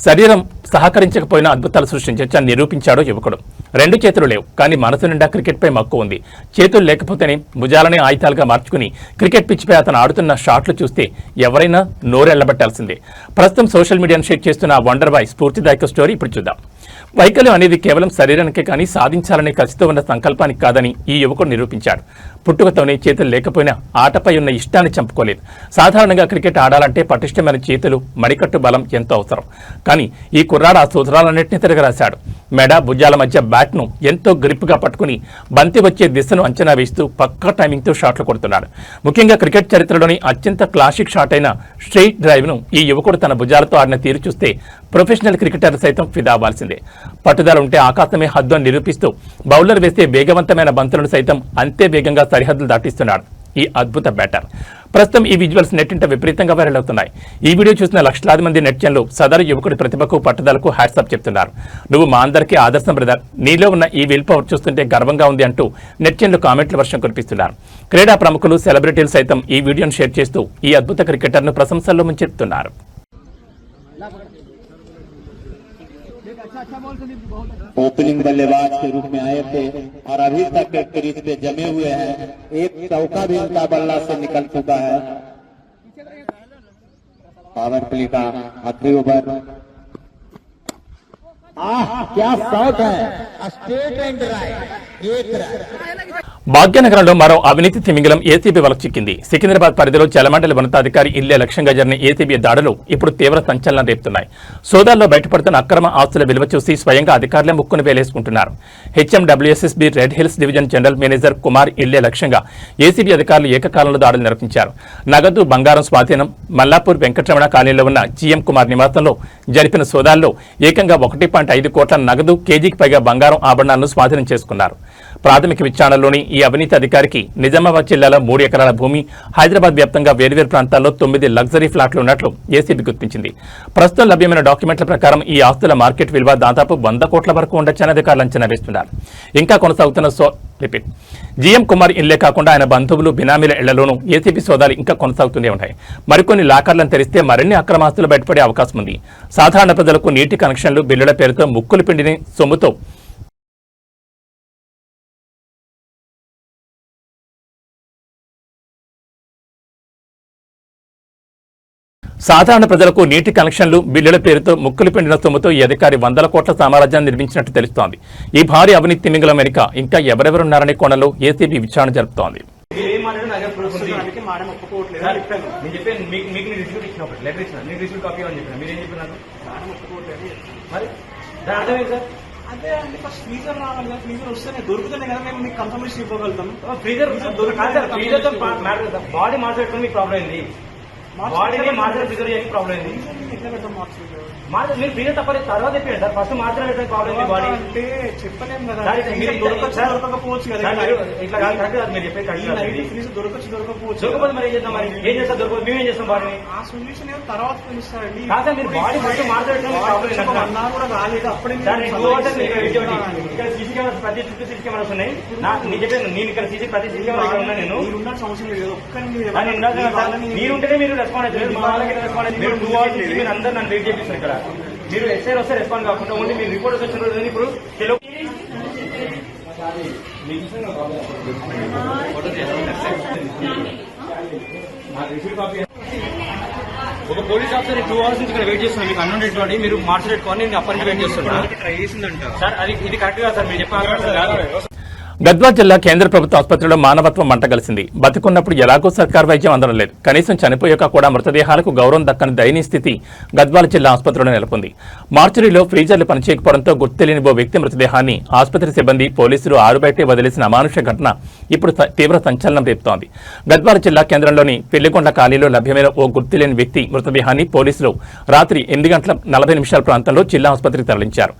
శరీరం సహకరించకపోయినా అద్భుతాలు సృష్టించొచ్చని నిరూపించాడు యువకుడు. 2 చేతులు లేవు, కానీ మనసు నిండా క్రికెట్పై మక్కువ ఉంది. చేతులు లేకపోతేనే భుజాలనే ఆయుధాలుగా మార్చుకుని క్రికెట్ పిచ్చిపై అతను ఆడుతున్న షాట్లు చూస్తే ఎవరైనా నోరెళ్లబట్టాల్సిందే. ప్రస్తుతం సోషల్ మీడియాను షేర్ చేస్తున్న వండర్ బాయ్ స్ఫూర్తిదాయక స్టోరీ ఇప్పుడు చూద్దాం. వైకల్యం అనేది కేవలం శరీరానికే కానీ సాధించాలనే కసితో ఉన్న సంకల్పానికి కాదని ఈ యువకుడు నిరూపించాడు. పుట్టుకతోనే చేతులు లేకపోయినా ఆటపై ఉన్న ఇష్టాన్ని చంపుకోలేదు. సాధారణంగా క్రికెట్ ఆడాలంటే పటిష్టమైన చేతులు, మడికట్టు బలం ఎంతో అవసరం. కానీ ఈ కుర్రాడు ఆ సూత్రాలన్నింటినీ తిరగరాశాడు. మెడ, భుజాల మధ్య బ్యాట్ను ఎంతో గ్రిప్గా పట్టుకుని బంతి వచ్చే దిశను అంచనా వేస్తూ పక్కా టైమింగ్తో షాట్లు కొడుతున్నాడు. ముఖ్యంగా క్రికెట్ చరిత్రలోని అత్యంత క్లాసిక్ షాట్ అయిన స్ట్రెయిట్ డ్రైవ్ను ఈ యువకుడు తన భుజాలతో ఆడిన తీరు చూస్తే ప్రొఫెషనల్ క్రికెటర్ సైతం ఫిదా అవ్వాల్సిందే. పట్టుదల ఉంటే ఆకాశమే హద్దు అని నిరూపిస్తూ బౌలర్ వేసే వేగవంతమైన బంతులను సైతం అంతే వేగంగా సరిహద్దులు దాటిస్తున్నాడు ఈ అద్భుత బ్యాటర్. ప్రస్తుతం ఈ విజువల్స్ నెట్టింట విపరీతంగా వైరల్ అవుతున్నాయి. ఈ వీడియో చూసిన లక్షలాది మంది నెటిజన్లు సదరు యువకుడి ప్రతిభకు పట్టుదలకు హ్యాట్సాప్ చెప్తున్నారు. నువ్వు మా అందరికీ ఆదర్శం బ్రదర్, నీలో ఉన్న ఈ విల్ పవర్ చూస్తుంటే గర్వంగా ఉంది అంటూ నెటిజన్లు కామెంట్ల వర్షం కురిపిస్తున్నారు. క్రీడా ప్రముఖులు, సెలబ్రిటీలు సైతం ఈ వీడియోను షేర్ చేస్తూ ఈ అద్భుత క్రికెటర్ను ప్రశంసల్లో ముంచెత్తున్నారు. ओपनिंग बल्लेबाज के रूप में आए थे और अभी तक क्रीज पे जमे हुए हैं। एक चौका भी उनका बल्ला से निकल चुका है। पावर प्ले का आखिरी ओवर। क्या शॉट है, स्ट्रेट एंड राइट, एक रन। భాగ్యనగరంలో మరో అవినీతి తిమింగలం ఏసీబీ వలకు చిక్కింది. సికింద్రాబాద్ పరిధిలో జలమండలి ఉన్నతాధికారి ఇల్లే లక్ష్యంగా జరిగిన ఏసీబీ దాడులు ఇప్పుడు తీవ్ర సంచలనం రేపుతున్నాయి. సోదాల్లో బయటపడుతున్న అక్రమ ఆస్తుల విలువ చూసి స్వయంగా అధికారులే ముక్కును వేలేసుకుంటున్నారు. HMWSSB Red Hills division general manager Kumar ఇల్లే లక్ష్యంగా ఏసీబీ అధికారులు ఏకకాలంలో దాడులు నిర్వహించారు. నగదు, బంగారం స్వాధీనం మల్లాపూర్ వెంకటరమణ కాలనీలో ఉన్న జీఎం కుమార్ నివాసంలో జరిపిన సోదాల్లో ఏకంగా 1.5 కోట్ల నగదు, కేజీకి పైగా బంగారం ఆభరణాలను స్వాధీనం చేసుకున్నారు. ప్రాథమిక విచారణలోని ఈ అవినీతి అధికారికి నిజామాబాద్ జిల్లాలో 3 ఎకరాల భూమి, హైదరాబాద్ వ్యాప్తంగా వేర్వేరు ప్రాంతాల్లో 9 లగ్జరీ ఫ్లాట్లు ఉన్నట్లు ఏసీబీ గుర్తించింది. ప్రస్తుతం లభ్యమైన డాక్యుమెంట్ల ప్రకారం ఈ ఆస్తుల మార్కెట్ విలువ దాదాపు 100 కోట్ల వరకు ఉండొచ్చని అధికారులు అంచనా వేస్తున్నారు. ఇంకా కొనసాగుతున్న జీఎం కుమార్ ఇల్లే కాకుండా ఆయన బంధువులు, బినామీల ఇళ్లలోనూ ఏసీబీ సోదాలు ఇంకా కొనసాగుతూనే ఉన్నాయి. మరికొన్ని లాకర్లను తెరిస్తే మరిన్ని అక్రమాస్తులు బయటపడే అవకాశం ఉంది. సాధారణ ప్రజలకు నీటి కనెక్షన్లు, బిల్లుల పేరుతో ముక్కులు పిండిని సొమ్ముతో సాధారణ ప్రజలకు నీటి కనెక్షన్లు, బిల్లుల పేరుతో ముక్కులు పిండిన సొమ్ముతో ఈ అధికారి 100 కోట్ల సామ్రాజ్యాన్ని నిర్మించినట్టు తెలుస్తోంది. ఈ భారీ అవినీతి తిమింగలం వెనుక ఇంకా ఎవరెవరున్నారనే కోణంలో ఏసీబీ విచారణ జరుపుతోంది. బాడీ మాట్లాడుకుని మీకు ప్రాబ్లం ఏంది? బాడీని మార్చడం ప్రిజర్వ్ చేయడానికి ప్రాబ్లం ఏంది? మీరు ఫ్రీగా తప్పని తర్వాత చెప్పండి సార్. ఫస్ట్ మార్చడం ప్రాబ్లం ఏంది? బాడీ అంటే చెప్పలేము కదా, దొరకకపోవచ్చు కదా. ఇట్లా కరెక్ట్ కాదు మీరు చెప్పేది. దొరకపోతే మరి ఏం చేద్దాం? మరి ఏం చేస్తారు? దొరకదు మేము ఏం చేస్తాం? బాడీని ఆ సొల్యూషన్ ఏమో తర్వాత తెలుస్తారండి. కాదా మీరు బాడీ ఫస్ట్ మార్చడం ప్రాబ్లం అన్నా కూడా రాలేదు. అప్పుడే ఇక్కడ సీసీ కెమెరా ప్రతి చుట్టూ సీసీ కెమెరాస్ ఉన్నాయి. నేను చెప్పాను, నేను ఇక్కడ ప్రతి సీసీ కెమెరా ఉన్నా. నేను ఉన్న సంవత్సరం లేదు. మీరు ఉంటేనే మీరు రెస్పాండ్ అవుతుంది. మా వాళ్ళకి రెస్పాండ్ అవుతుంది. మీరు 2 hours మీరు అందరూ నన్ను వెయిట్ చేపిస్తారు. ఇక్కడ మీరు ఎస్ఐ వస్తే రెస్పాండ్ కాకుండా ఓన్లీ మీరు రిపోర్టర్స్ వచ్చిన రోజు ఇప్పుడు ఒక పోలీస్ ఆఫీసర్ 2 hours నుంచి ఇక్కడ వెయిట్ చేస్తున్నాను. మీకు అన్నటువంటి మీరు మార్చలేట్టుకోని నేను అప్పటి నుంచి వెయిట్ చేస్తున్నాను. ట్రై చేసిందంట సార్. అది ఇది కరెక్ట్ కాదు సార్. మీరు చెప్పాలి. గద్వాల్ జిల్లా కేంద్ర ప్రభుత్వ ఆసుపత్రిలో మానవత్వం మంటగలిసింది. బతికున్నప్పుడు ఎలాగో సర్కారు వైద్యం అందడం లేదు. కనీసం చనిపోయాక కూడా మృతదేహాలకు గౌరవం దక్కని దయనీయ స్థితి గద్వాల జిల్లా ఆసుపత్రిలో నెలకొంది. మార్చురీలో ఫ్రీజర్లు పనిచేయకపోవడంతో గుర్తు తెలియని ఓ వ్యక్తి మృతదేహాన్ని ఆసుపత్రి సిబ్బంది, పోలీసులు ఆరుబయటే వదిలేసిన అమానుష ఘటన ఇప్పుడు తీవ్ర సంచలనం రేపుతోంది. గద్వాల జిల్లా కేంద్రంలోని పెళ్లికొండ కాలనీలో లభ్యమైన ఓ గుర్తు తెలియని వ్యక్తి మృతదేహాన్ని పోలీసులు రాత్రి 8:40 ప్రాంతంలో జిల్లా ఆసుపత్రికి తరలించారు.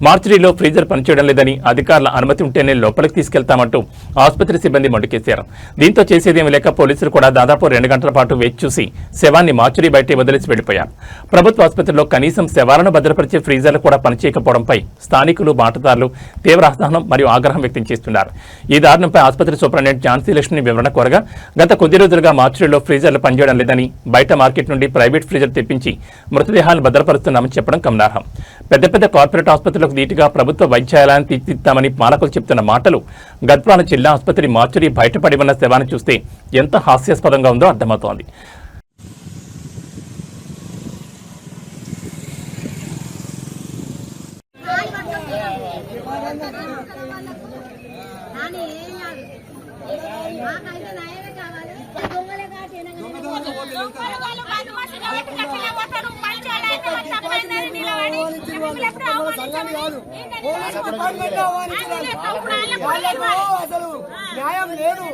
మార్చురీలో ఫ్రీజర్ పనిచేయడం లేదని, అధికారుల అనుమతి ఉంటేనే లోపలికి తీసుకెళ్తామంటూ ఆసుపత్రి సిబ్బంది మొండికేశారు. దీంతో చేసేదేమీ లేక పోలీసులు కూడా దాదాపు 2 గంటల పాటు వేచి చూసి శవాన్ని మార్చురీ బయటే వదిలేసి వెళ్లిపోయారు. ప్రభుత్వ ఆసుపత్రిలో కనీసం శవాలను భద్రపరిచే ఫ్రీజర్లు కూడా పనిచేయకపోవడంపై స్థానికులు, మాటదారులు తీవ్ర అసహనం మరియు ఆగ్రహం వ్యక్తం చేస్తున్నారు. ఈ దారుణంపై ఆసుపత్రి సూపరింటెండెంట్ ఝాన్సీ లక్ష్మి వివరణ కోరగా, గత కొద్ది రోజులుగా మార్చురీలో ఫ్రీజర్లు పనిచేయడం లేదని, బయట మార్కెట్ నుండి ప్రైవేట్ ఫ్రీజర్ తెప్పించి మృతదేహాలను భద్రపరుస్తున్నామని చెప్పడం గమనార్హం. పెద్ద పెద్ద కార్పొరేట్ ఆసుపత్రులకు ధీటుగా ప్రభుత్వ వైద్యాలయాన్ని తీర్చిదిద్దామని పాలకులు చెప్తున్న మాటలు గద్వాల జిల్లా ఆసుపత్రి మార్చురీ బయటపడి ఉన్న శవాన్ని చూస్తే ఎంత హాస్యాస్పదంగా ఉందో అర్థమవుతోంది. అసలు న్యాయం లేదు.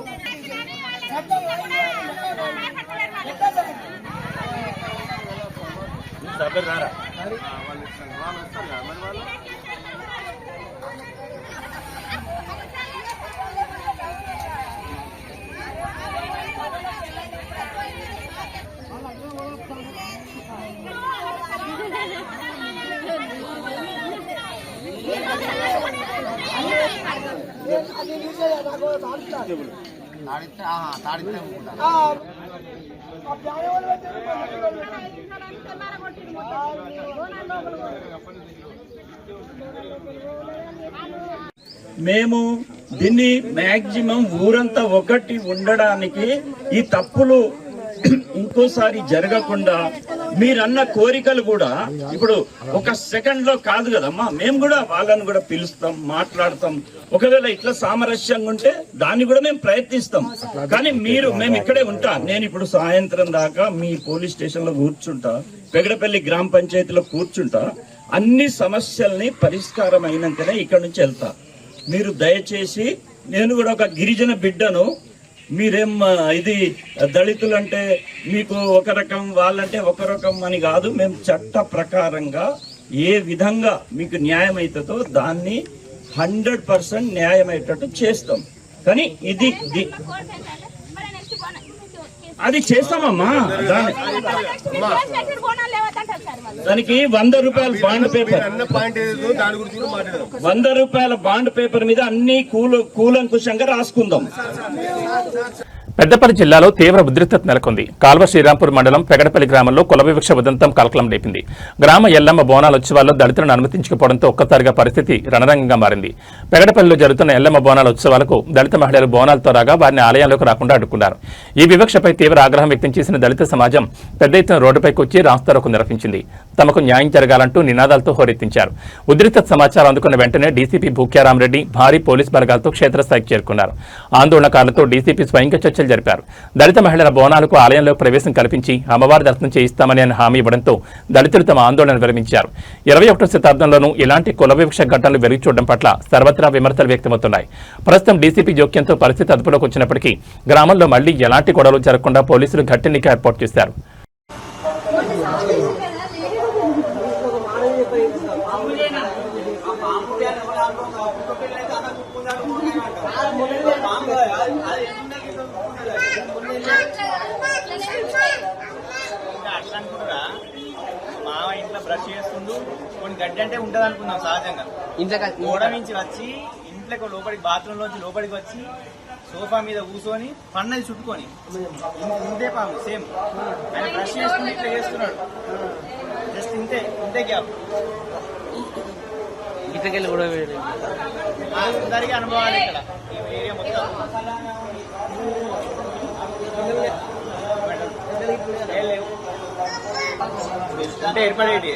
మేము దీన్ని మ్యాక్సిమం ఊరంతా ఒకటి ఉండడానికి ఈ తప్పులు ఇంకోసారి జరగకుండా మీరన్న కోరికలు కూడా ఇప్పుడు ఒక సెకండ్ లో కాదు కదమ్మా, మేము కూడా వాళ్ళని కూడా పిలుస్తాం, మాట్లాడతాం. ఒకవేళ ఇట్లా సామరస్యంగా ఉంటే దాన్ని కూడా మేము ప్రయత్నిస్తాం. కానీ మేము ఇక్కడే ఉంటాం. నేను ఇప్పుడు సాయంత్రం దాకా మీ పోలీస్ స్టేషన్ లో కూర్చుంటా, పెగడపల్లి గ్రామ పంచాయతీలో కూర్చుంటా. అన్ని సమస్యల్ని పరిష్కారం అయినాకనే ఇక్కడ నుంచి వెళ్తా. మీరు దయచేసి, నేను కూడా ఒక గిరిజన బిడ్డను, మీరేం ఇది దళితులంటే మీకు ఒక రకం, వాళ్ళంటే ఒక రకం అని కాదు. మేము చట్ట ప్రకారంగా ఏ విధంగా మీకు న్యాయం అవుతుందో దాన్ని 100% న్యాయమయ్యేటట్టు చేస్తాం. కానీ అది చేస్తామమ్మా. దానికి 100 రూపాయల బాండ్ పేపర్, 100 రూపాయల బాండ్ పేపర్ మీద అన్ని కూలంకుషంగా రాసుకుందాం. పెద్దపల్లి జిల్లాలో తీవ్ర ఉద్రిక్తత నెలకొంది. కాల్వ శ్రీరాంపూర్ మండలం పెగడపల్లి గ్రామంలో కుల వివక్ష ఉదంతం కలకలం రేపింది. గ్రామ ఎల్లమ్మ బోనాల ఉత్సవాల్లో దళితులను అనుమతించకపోవడంతో ఒక్కసారిగా పరిస్థితి రణరంగంగా మారింది. పెగడపల్లిలో జరుగుతున్న ఎల్లమ్మ బోనాల ఉత్సవాలకు దళిత మహిళలు బోనాలతో రాగా వారిని ఆలయంలోకి రాకుండా అడ్డుకున్నారు. ఈ వివక్షపై తీవ్ర ఆగ్రహం వ్యక్తం చేసిన దళిత సమాజం పెద్ద ఎత్తున రోడ్డుపైకి వచ్చి రాస్తారోకో నిర్వహించింది. తమకు న్యాయం జరగాలంటూ నినాదాలతో హోరెత్తించారు. ఉద్రిక్త సమాచారం అందుకున్న వెంటనే డీసీపీ భూక్యారామరెడ్డి భారీ పోలీస్ బలగాలతో క్షేత్రస్థాయికి చేరుకున్నారు. ఆందోళనకారులతో డీసీపీ స్వయంగా చర్చలు జరిపారు. దళిత మహిళల బోనాలకు ఆలయంలో ప్రవేశం కల్పించి అమ్మవారి దర్శనం చేయిస్తామని ఆయన హామీ ఇవ్వడంతో దళితులు తమ ఆందోళన విరమించారు. 21వ శతాబ్దంలోనూ ఇలాంటి కుల వివక్ష ఘటనలు వెలుగు చూడడం పట్ల సర్వత్రా విమర్శలు వ్యక్తమవుతున్నాయి. ప్రస్తుతం డీసీపీ జోక్యంతో పరిస్థితి అదుపులోకి వచ్చినప్పటికీ గ్రామంలో మళ్లీ ఎలాంటి గొడవలు జరగకుండా పోలీసులు గట్టి నిఘా ఏర్పాటు చేశారు. మామ ఇంట్లో బ్రష్ చేస్తుండు, కొన్ని గడ్డి అంటే ఉంటది అనుకున్నాం సహజంగా. గోడ నుంచి వచ్చి ఇంట్లోకి లోపలికి, బాత్రూమ్ లోంచి లోపలికి వచ్చి సోఫా మీద కూర్చొని పన్నది చుట్టుకొని ఇంతే పాము సేమ్ ఆయన బ్రష్ చేసుకుని ఇట్లా చేస్తున్నాడు. జస్ట్ ఇంతే గ్యాప్. ఇట్లకెళ్ళి కూడా అందరికీ అనుభవాలు ఇక్కడ ఈ ఏరియా మొత్తం. అంటే ఏర్పడేది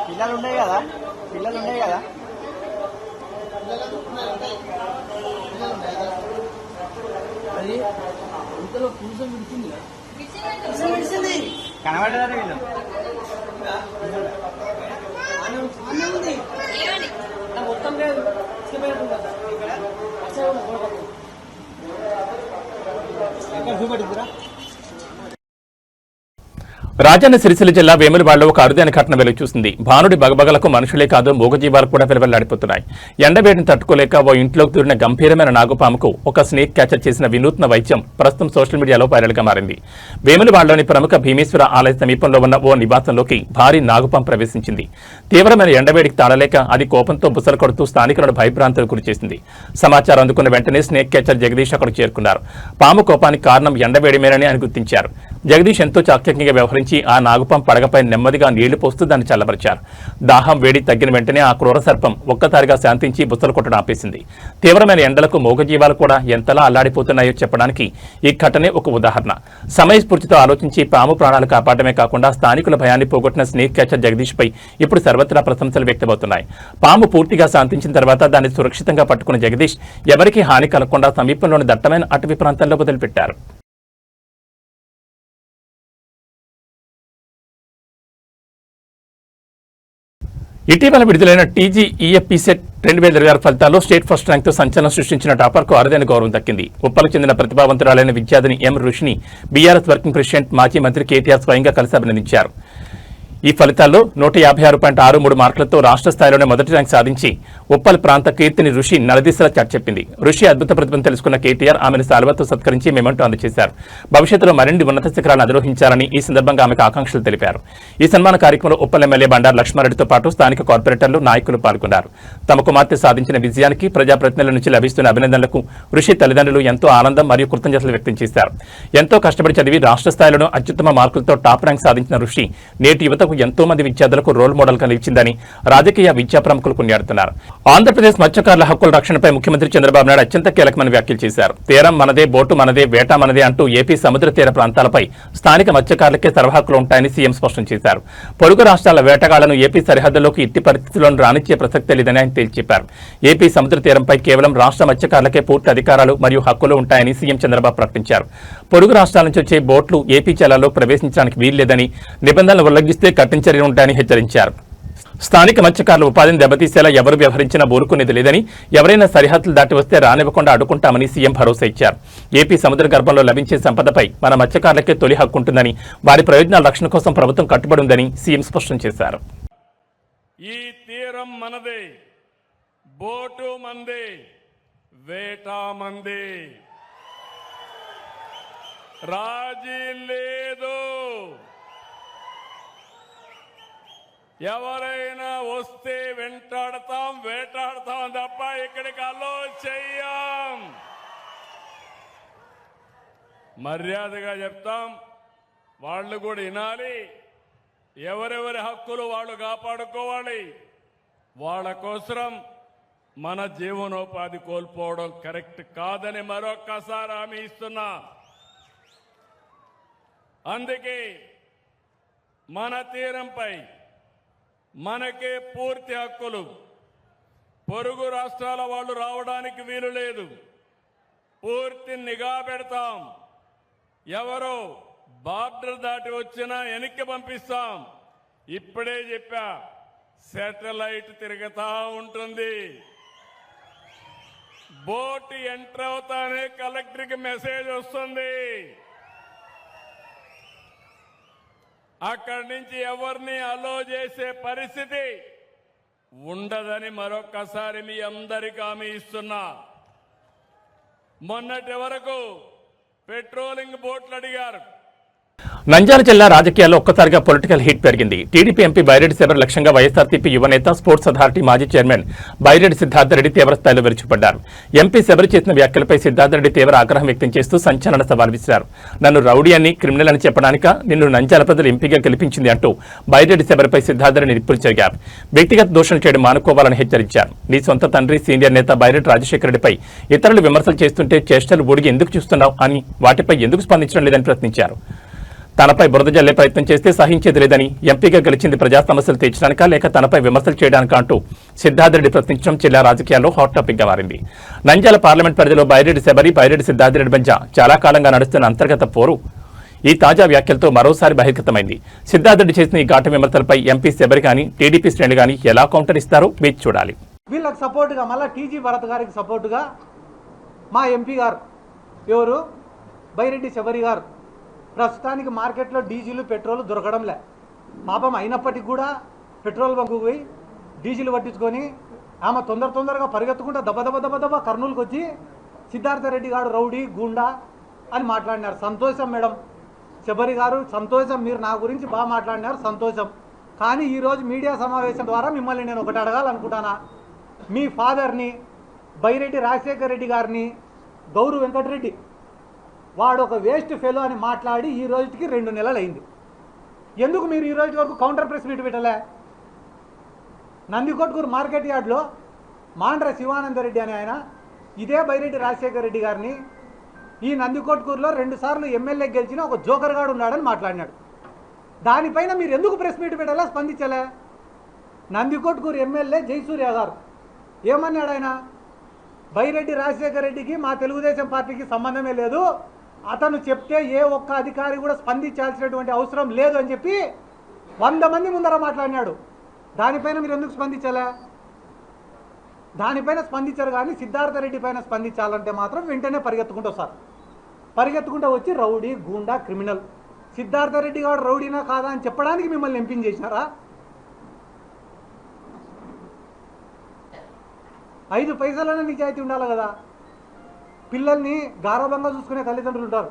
పిల్లలు ఉన్నాయి కదా. అది ఇంతలో పూజ విడిచింది, కనబడ్డారు వీళ్ళు. మొత్తం లేదు చూపడుతురా. రాజన్న సిరిసిల్ల జిల్లా వేములవాడలో ఒక అరుదైన ఘటన వెలుగు చూసింది. భానుడి బగబగలకు మనుషులే కాదు మూగజీవాలు కూడా విలవెల్లాడిపోతున్నాయి. ఎండవేడిని తట్టుకోలేక ఓ ఇంట్లోకి దూరిన గంభీరమైన నాగుపాముకు ఒక స్నేక్ క్యాచర్ చేసిన వినూత్న వైద్యం ప్రస్తుతం సోషల్ మీడియాలో వైరల్ గా మారింది. వేములవాడలోని ప్రముఖ భీమేశ్వర ఆలయ సమీపంలో ఉన్న ఓ నివాసంలోకి భారీ నాగుపాము ప్రవేశించింది. తీవ్రమైన ఎండవేడికి తాళలేక అది కోపంతో బుసలు కొడుతూ స్థానికులను భయభ్రాంతులకు గురిచేసింది. సమాచారం అందుకున్న వెంటనే స్నేక్ క్యాచర్ జగదీష్ అక్కడికి చేరుకున్నారు. పాము కోపానికి కారణం ఎండవేడిమేనని ఆయన గుర్తించారు. జగదీష్ ఎంతో చాకచక్యంగా వ్యవహరించి ఆ నాగుపాము పడగపై నెమ్మదిగా నీళ్లు పోస్తూ దాన్ని చల్లబరిచారు. దాహం వేడి తగ్గిన వెంటనే ఆ క్రూర సర్పం ఒక్కసారిగా శాంతించి బుసలు కొట్టడం ఆపేసింది. తీవ్రమైన ఎండలకు మూగజీవాలు కూడా ఎంతలా అల్లాడిపోతున్నాయో చెప్పడానికి ఈ ఘటనే ఒక ఉదాహరణ. సమయస్ఫూర్తితో ఆలోచించి పాము ప్రాణాలు కాపాడమే కాకుండా స్థానికుల భయాన్ని పోగొట్టిన స్నేక్ క్యాచర్ జగదీష్ పై ఇప్పుడు సర్వత్రా ప్రశంసలు వ్యక్తమవుతున్నాయి. పాము పూర్తిగా శాంతించిన తర్వాత దాన్ని సురక్షితంగా పట్టుకున్న జగదీష్ ఎవరికీ హాని కలగకుండా సమీపంలోని దట్టమైన అటవీ ప్రాంతాల్లో వదిలిపెట్టారు. ఇటీవల విడుదలైన టీజీఈఎఫ్పీ సెట్ 2026 ఫలితాల్లో స్టేట్ ఫస్ట్ ర్యాంక్తో సంచలనం సృష్టించిన టాపర్కు అరుదైన గౌరవం దక్కింది. ఉప్పలకు చెందిన ప్రతిభావంతురాలైన విద్యార్థిని ఎం రుషిని బీఆర్ఎస్ వర్కింగ్ ప్రెసిడెంట్ మాజీ మంత్రి కేటీఆర్ స్వయంగా కలిసి అభినందించారు. ఈ ఫలితాల్లో 156.63 మార్కులతో రాష్ట్ర స్థాయిలోనే మొదటి ర్యాంక్ సాధించి ఉప్పల్ ప్రాంత కీర్తిని ఋషి నలదిశలా చాటిచెప్పింది. ఋషి అద్భుత ప్రతిభను తెలుసుకున్న కేటీఆర్ ఆమెను శాలువాతో సత్కరించి మెమెంటో అందజేశారు. భవిష్యత్తులో మరిన్ని ఉన్నత శిఖరాలను అధిరోహించాలని ఈ సందర్భంగా ఆమెకు ఆకాంక్షలు తెలిపారు. ఈ సన్మాన కార్యక్రమంలో ఉప్పల్ ఎమ్మెల్యే బండారు లక్ష్మారెడ్డితో పాటు స్థానిక కార్పొరేటర్లు, నాయకులు పాల్గొన్నారు. తమ కుమార్తె సాధించిన విజయానికి ప్రజాప్రతినిధుల నుంచి లభిస్తున్న అభినందనలకు ఋషి తల్లిదండ్రులు ఎంతో ఆనందం మరియు కృతజ్ఞతలు వ్యక్తం చేశారు. ఎంతో కష్టపడి చదివి రాష్ట్ర స్థాయిలోనూ అత్యుత్తమ మార్కులతో టాప్ ర్యాంక్ సాధించిన ఋషి నేటి యువతకు ఎంతో మంది విద్యార్థులకు రోల్ మోడల్ గా నిలిచిందని రాజకీయ విద్యా ప్రముఖులు కొనియాడుతున్నారు. ఆంధ్రప్రదేశ్ మత్స్యకారుల హక్కుల రక్షణపై ముఖ్యమంత్రి చంద్రబాబు నాయుడు అత్యంత కీలకమైన వ్యాఖ్యలు చేశారు. తీరం మనదే, బోటు మనదే, వేట మనదే అంటూ ఏపీ సముద్ర తీర ప్రాంతాలపై స్థానిక మత్స్యకారులకే సర్వహక్కులు ఉంటాయని సీఎం స్పష్టం చేశారు. పొరుగు రాష్ట్రాల వేటగాళ్లను ఏపీ సరిహద్దుల్లోకి ఎట్టి పరిస్థితుల్లోనూ రానిచ్చే ప్రసక్తే లేదని ఆయన తేల్చి చెప్పారు. ఏపీ సముద్ర తీరంపై కేవలం రాష్ట్ర మత్స్యకారులకే పూర్తి అధికారాలు మరియు హక్కులు ఉంటాయని సీఎం చంద్రబాబు ప్రకటించారు. పొరుగు రాష్ట్రాల నుంచి వచ్చే బోట్లు ఏపీ జలాల్లో ప్రవేశించడానికి వీల్లేదని, నిబంధనలు ఉల్లంఘిస్తే కఠిన చర్యలు ఉంటాయని హెచ్చరించారు. స్థానిక మత్స్యకారుల ఉపాధిని దెబ్బతీసేలా ఎవరు వ్యవహరించినా ఊరుకునేది లేదని, ఎవరైనా సరిహద్దులు దాటి వస్తే రానివ్వకుండా అడ్డుకుంటామని సీఎం భరోసా ఇచ్చారు. ఏపీ సముద్ర గర్భంలో లభించే సంపదపై మన మత్స్యకారులకే తొలి హక్కు ఉంటుందని, వారి ప్రయోజనాల రక్షణ కోసం ప్రభుత్వం కట్టుబడి ఉందని సీఎం స్పష్టం చేశారు. ఈ తీరం మనదే, బోటు మందే, వేట మందే, రాజీ లేదు. ఎవరైనా వస్తే వెంటాడతాం, వేటాడతాం తప్ప ఇక్కడికి అలో చెయ్యం. మర్యాదగా చెప్తాం, వాళ్ళు కూడా వినాలి. ఎవరెవరి హక్కులు వాళ్ళు కాపాడుకోవాలి. వాళ్ళ కోసం మన జీవనోపాధి కోల్పోవడం కరెక్ట్ కాదని మరొక్కసారి హామీ ఇస్తున్నా. అందుకే మన తీరంపై మనకే పూర్తి హక్కులు. పొరుగు రాష్ట్రాల వాళ్ళు రావడానికి వీలు లేదు. పూర్తి నిఘా పెడతాం. ఎవరో బార్డర్ దాటి వచ్చినా వెనక్కి పంపిస్తాం. ఇప్పుడే చెప్పా, శాటిలైట్ తిరుగుతా ఉంటుంది. బోట్ ఎంటర్ అవుతానే కలెక్టర్కి మెసేజ్ వస్తుంది. అక్కడి నుంచి ఎవరిని అలో చేసే పరిస్థితి ఉండదని మరొక్కసారి మీ అందరికీ హామీ ఇస్తున్నా. మొన్నటి వరకు పెట్రోలింగ్ బోట్లు అడిగారు. నంద్యాల జిల్లా రాజకీయాల్లో ఒక్కసారిగా పొలిటికల్ హీట్ పెరిగింది. టీడీపీ ఎంపీ బైరెడ్డి శబరి లక్ష్యంగా వైఎస్ఆర్సీపీ యువనేత, స్పోర్ట్స్ అథారిటీ మాజీ చైర్మన్ బైరెడ్డి సిద్ధార్థరెడ్డి తీవ్రస్థాయిలో విరుచుకుపడ్డారు. ఎంపీ శబరి చేసిన వ్యాఖ్యలపై సిద్ధార్థరెడ్డి తీవ్ర ఆగ్రహం వ్యక్తం చేస్తూ సంచలన సవాల్ విసిరారు. నన్ను రౌడీ అని, క్రిమినల్ అని చెప్పడానిక నిన్ను నంద్యాల ప్రజలు ఎంపీగా గెలిపించింది అంటూ బైరెడ్డి శబరిపై సిద్ధార్థరెడ్డి నిప్పులు చెరిగారు. వ్యక్తిగత దూషణ చేయడం మానుకోవాలని హెచ్చరించారు. నీ సొంత తండ్రి సీనియర్ నేత బైరెడ్డి రాజశేఖర రెడ్డిపై ఇతరులు విమర్శలు చేస్తుంటే చేష్టలు ఊడిగి ఎందుకు చూస్తున్నావు అని, వాటిపై ఎందుకు స్పందించడం లేదని ప్రశ్నించారు. తనపై బురద జల్లే ప్రయత్నం చేస్తే సహించేది లేదని, ఎంపీగా గెలిచింది ప్రజా సమస్యలు తీర్చడానికా లేక తనపై విమర్శలు చేయడానికా అంటూ సిద్ధార్థరెడ్డి ప్రశ్నించడం జిల్లా రాజకీయాల్లో హాట్ టాపిక్ గా మారింది. నంద్యాల పార్లమెంట్ పరిధిలో బైరెడ్డి శబరి, బైరెడ్డి సిద్ధార్థరెడ్డి మధ్య చాలా కాలంగా నడుస్తున్న అంతర్గత పోరు ఈ తాజా వ్యాఖ్యలతో మరోసారి బహిర్గతమైంది. సిద్ధార్థరెడ్డి చేసిన ఈ ఘాటు విమర్శలపై ఎంపీ శబరి కానీ, టీడీపీ శ్రేణులు కానీ ఎలా కౌంటర్ ఇస్తారో వేచి చూడాలి. వీళ్ళకి సపోర్టుగా మళ్ళీ టీజీ భరత్ గారికి సపోర్టుగా మా ఎంపీ గారు ఎవరు బైరెడ్డి శబరి గారు ప్రస్తుతానికి మార్కెట్లో డీజిల్, పెట్రోల్ దొరకడంలే. పాపం అయినప్పటికీ కూడా పెట్రోల్ బంకు పోయి డీజిల్ పట్టించుకొని ఆమె తొందరగా పరిగెత్తుకుంటూ దెబ్బ కర్నూలుకి వచ్చి సిద్ధార్థరెడ్డి గారు రౌడీ, గూండా అని మాట్లాడినారు. సంతోషం మేడం శబరి గారు, సంతోషం. మీరు నా గురించి బాగా మాట్లాడినారు, సంతోషం. కానీ ఈరోజు మీడియా సమావేశం ద్వారా మిమ్మల్ని నేను ఒకటి అడగాలనుకుంటానా. మీ ఫాదర్ని బైరెడ్డి రాజశేఖర రెడ్డి గారిని గౌరు వెంకటరెడ్డి వాడు ఒక వేస్ట్ ఫెలో అని మాట్లాడి ఈ రోజుకి 2 నెలలు అయింది. ఎందుకు మీరు ఈ రోజు వరకు కౌంటర్ ప్రెస్ మీట్ పెట్టలే? నందికొట్కూరు మార్కెట్ యార్డ్లో మాండ్ర శివానందరెడ్డి అని ఆయన ఇదే బైరెడ్డి రాజశేఖర రెడ్డి గారిని ఈ నందికొట్కూరులో 2 సార్లు ఎమ్మెల్యే గెలిచిన ఒక జోకర్ గాడు ఉన్నాడని మాట్లాడినాడు. దానిపైన మీరు ఎందుకు ప్రెస్ మీట్ పెట్టాలా, స్పందించలే? నందికొట్కూరు ఎమ్మెల్యే జయసూర్య గారు ఏమన్నాడు? ఆయన బైరెడ్డి రాజశేఖర రెడ్డికి మా తెలుగుదేశం పార్టీకి సంబంధమే లేదు, అతను చెప్తే ఏ ఒక్క అధికారి కూడా స్పందించాల్సినటువంటి అవసరం లేదు అని చెప్పి 100 మంది ముందర మాట్లాడినాడు. దానిపైన మీరు ఎందుకు స్పందించలే? దానిపైన స్పందించారు. కానీ సిద్ధార్థరెడ్డి పైన స్పందించాలంటే మాత్రం వెంటనే పరిగెత్తుకుంటూ వస్తారు. పరిగెత్తుకుంటూ వచ్చి రౌడీ, గూండా, క్రిమినల్. సిద్ధార్థరెడ్డి గారు రౌడీనా కాదా అని చెప్పడానికి మిమ్మల్ని ఎంపిక చేసినారా? 5 పైసలైనా నిజాయితీ ఉండాలి కదా. పిల్లల్ని గారవంగా చూసుకునే తల్లిదండ్రులు ఉంటారు,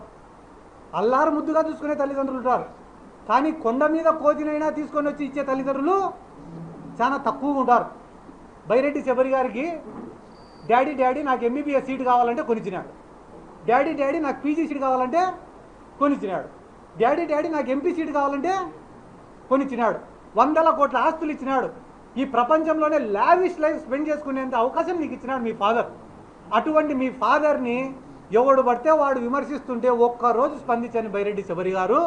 అల్లారు ముద్దుగా చూసుకునే తల్లిదండ్రులు ఉంటారు. కానీ కొండ మీద కోతినైనా తీసుకొని వచ్చి ఇచ్చే తల్లిదండ్రులు చాలా తక్కువగా ఉంటారు. బైరెడ్డి శబరి గారికి డాడీ నాకు ఎంబీబీఎస్ సీట్ కావాలంటే కొనిచ్చినాడు. డాడీ నాకు పీజీ సీట్ కావాలంటే కొనిచ్చినాడు. డాడీ నాకు ఎంపీ సీట్ కావాలంటే కొనిచ్చినాడు. 100 కోట్ల ఆస్తులు ఇచ్చినాడు. ఈ ప్రపంచంలోనే లావిష్ లైఫ్ స్పెండ్ చేసుకునేంత అవకాశం నీకు ఇచ్చినాడు మీ ఫాదర్. అటువంటి మీ ఫాదర్ని ఎవడు పడితే వాడు విమర్శిస్తుంటే ఒక్కరోజు స్పందించని బైరెడ్డి శబరి గారు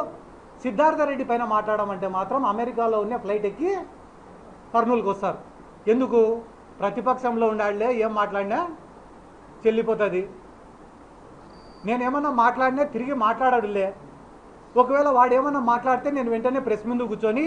సిద్ధార్థరెడ్డి పైన మాట్లాడమంటే మాత్రం అమెరికాలో ఉన్న ఫ్లైట్ ఎక్కి కర్నూలుకి వస్తారు. ఎందుకు? ప్రతిపక్షంలో ఉండాలే, ఏం మాట్లాడినా చెల్లిపోతుంది. నేనేమన్నా మాట్లాడినా తిరిగి మాట్లాడాడులే. ఒకవేళ వాడేమన్నా మాట్లాడితే నేను వెంటనే ప్రెస్ ముందు కూర్చొని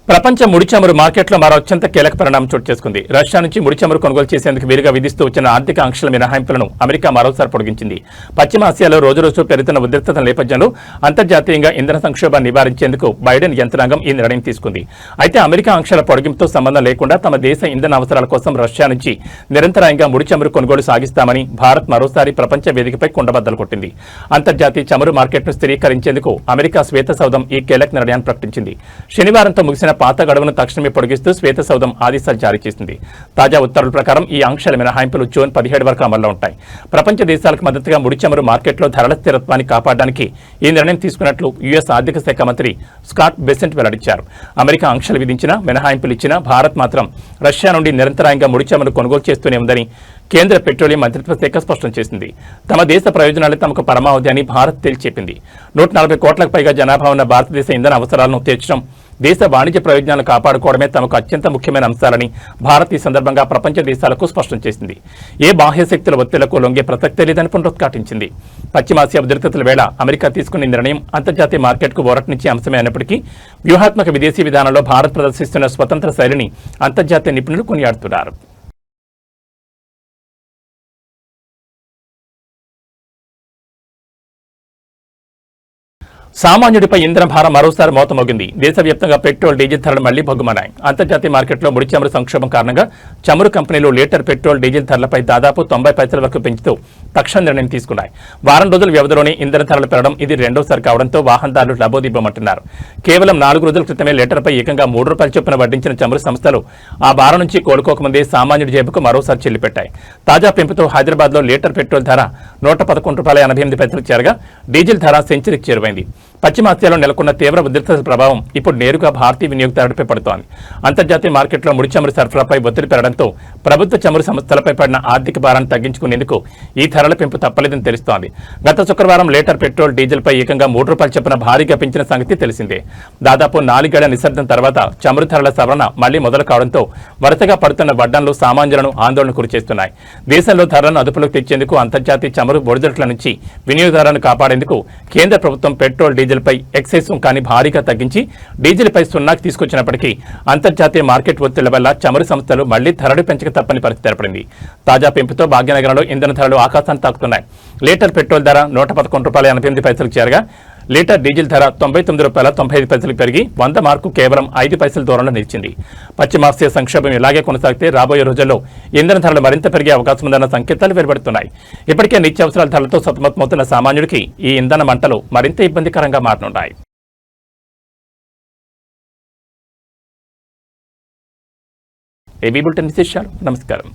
ప్రపంచ ముడి చమురు మార్కెట్లో మరో అత్యంత కీలక పరిణామం చోటు చేసుకుంది. రష్యా నుంచి ముడి చమురు కొనుగోలు చేసేందుకు వీలుగా విధిస్తూ వచ్చిన ఆర్థిక ఆంక్షల మినహాయింపులను అమెరికా మరోసారి పొడిగించింది. పశ్చిమాసియాలో రోజురోజు పెరుగుతున్న ఉద్రిక్తత నేపథ్యంలో అంతర్జాతీయంగా ఇంధన సంక్షోభాన్ని నివారించేందుకు బైడెన్ యంత్రాంగం ఈ నిర్ణయం తీసుకుంది. అయితే అమెరికా ఆంక్షల పొడిగింపుతో సంబంధం లేకుండా తమ దేశ ఇంధన అవసరాల కోసం రష్యా నుంచి నిరంతరాయంగా ముడి చమురు కొనుగోలు సాగిస్తామని భారత్ మరోసారి ప్రపంచ వేదికపై కుండబద్దలు కొట్టింది. అంతర్జాతీయ చమురు మార్కెట్ను స్థిరీకరించేందుకు అమెరికా శ్వేత సౌధం ఈ కీలక నిర్ణయాన్ని ప్రకటించింది. శనివారంతో ముగిసిన పాత గడువును తక్షణమే పొడిగిస్తూ శ్వేత సౌధం ఆదేశాలు జారీ చేసింది. తాజా ఉత్తర్వుల ప్రకారం ఈ ఆంక్షల మినహాయింపులు జూన్ 17 వరకు అమల్లో ఉంటాయి. ప్రపంచ దేశాలకు మద్దతుగా ముడి చమురు మార్కెట్లో ధరల స్థిరత్వాన్ని కాపాడడానికి ఈ నిర్ణయం తీసుకున్నట్లు యుఎస్ ఆర్థిక శాఖ మంత్రి స్కాట్ బెసెంట్ వెల్లడించారు. అమెరికా ఆంక్షలు విధించినా మినహాయింపులు ఇచ్చినా భారత్ మాత్రం రష్యా నుండి నిరంతరాయంగా ముడి చమురు కొనుగోలు చేస్తూనే ఉందని కేంద్ర పెట్రోలియం మంత్రిత్వ శాఖ స్పష్టం చేసింది. తమ దేశ ప్రయోజనాలే తమకు పరమావధి అని భారత్ తేల్చెప్పింది. 140 కోట్లకు పైగా జనాభా ఉన్న భారతదేశ ఇంధన అవసరాలను తీర్చడం, దేశ వాణిజ్య ప్రయోజనాలను కాపాడుకోవడమే తమకు అత్యంత ముఖ్యమైన అంశాలని భారత్ ఈ సందర్భంగా ప్రపంచ దేశాలకు స్పష్టం చేసింది. ఏ బాహ్య శక్తుల ఒత్తిళ్లకు లొంగే ప్రసక్తే లేదని పునరుద్ఘాటించింది. పశ్చిమాసియా ఉద్రిక్తతల వేళ అమెరికా తీసుకున్న నిర్ణయం అంతర్జాతీయ మార్కెట్కు ఊరటనిచ్చే అంశమే అయినప్పటికీ వ్యూహాత్మక విదేశీ విధానంలో భారత్ ప్రదర్శిస్తున్న స్వతంత్ర శైలిని అంతర్జాతీయ నిపుణులు కొనియాడుతున్నారు. సామాన్యుడిపై ఇంధన భారం మరోసారి మోతమోగింది. దేశవ్యాప్తంగా పెట్రోల్, డీజిల్ ధరలు మళ్లీ భగ్గుమన్నాయి. అంతర్జాతీయ మార్కెట్లో ముడి చమురు సంక్షోభం కారణంగా చమురు కంపెనీలు లీటర్ పెట్రోల్, డీజిల్ ధరలపై దాదాపు 90 పైసల వరకు పెంచుతూ తక్షణ నిర్ణయం తీసుకున్నాయి. వారం రోజుల వ్యవధిలోనే ఇంధన ధరలు పెరగడం ఇది రెండోసారి కావడంతో వాహనదారులు లబోదిబ్బమంటున్నారు. కేవలం 4 రోజుల క్రితమే లీటర్పై ఏకంగా ₹3 చొప్పున వడ్డించిన చమురు సంస్థలు ఆ భారం నుంచి కోలుకోకముందే సామాన్యుడి జేబుకు మరోసారి చెల్లిపెట్టాయి. తాజా పెంపుతో హైదరాబాద్లో లీటర్ పెట్రోల్ ధర ₹111.88 చేరగా డీజిల్ ధర సెంచరీకి చేరువైంది. పశ్చిమాసియాలో నెలకొన్న తీవ్ర ఉద్రిక్తత ప్రభావం ఇప్పుడు నేరుగా భారతీయ వినియోగదారుడిపై పడుతోంది. అంతర్జాతీయ మార్కెట్లో ముడి చమురు సరఫరాపై ఒత్తిడి పెరగడంతో ప్రభుత్వ చమురు సంస్థలపై పడిన ఆర్థిక భారాన్ని తగ్గించుకునేందుకు ఈ ధరల పెంపు తప్పలేదని తెలుస్తోంది. గత శుక్రవారం లీటర్ పెట్రోల్, డీజిల్పై ఏకంగా ₹3 చొప్పున భారీగా పెంచిన సంగతి తెలిసిందే. దాదాపు 4 ఏళ్ల నిశ్శబ్దం తర్వాత చమురు ధరల సవరణ మళ్లీ మొదలు కావడంతో వరుసగా పడుతున్న వడ్డనలు సామాన్యులను ఆందోళన గురిచేస్తున్నాయి. దేశంలో ధరలను అదుపులోకి తెచ్చేందుకు అంతర్జాతీయ చమురు ఒడిదుడుకుల నుంచి వినియోగదారులను కాపాడేందుకు కేంద్ర ప్రభుత్వం పెట్రోల్, డీజిల్ పై ఎక్సైజ్ సుంకాన్ని భారీగా తగ్గించి డీజిల్పై 0కి తీసుకొచ్చినప్పటికీ అంతర్జాతీయ మార్కెట్ ఒత్తిళ్ల వల్ల చమురు సంస్థలు మళ్లీ ధరలు పెంచక తప్పని పరిస్థితి ఏర్పడింది. తాజా పెంపుతో భాగ్యనగరంలో ఇంధన ధరలు ఆకాశాన్ని తాకుతున్నాయి. లీటర్ పెట్రోల్ ధర ₹111.88 చేరగా లీటర్ డీజిల్ ధర ₹99.95 పెరిగి 100 మార్కు కేవలం 5 పైసల దూరంలో నిలిచింది. పశ్చిమాసియా సంక్షోభం ఇలాగే కొనసాగితే రాబోయే రోజుల్లో ఇంధన ధరలు మరింత పెరిగే అవకాశం ఉందన్న సంకేతాలు వెలువడుతున్నాయి. ఇప్పటికే నిత్యావసరాల ధరలతో సతమతమవుతున్న సామాన్యుడికి ఈ ఇంధన మంటలు మరింత ఇబ్బందికరంగా మారనున్నాయి. ఏబీ బులెటిన్ విశేషాలు. నమస్కారం.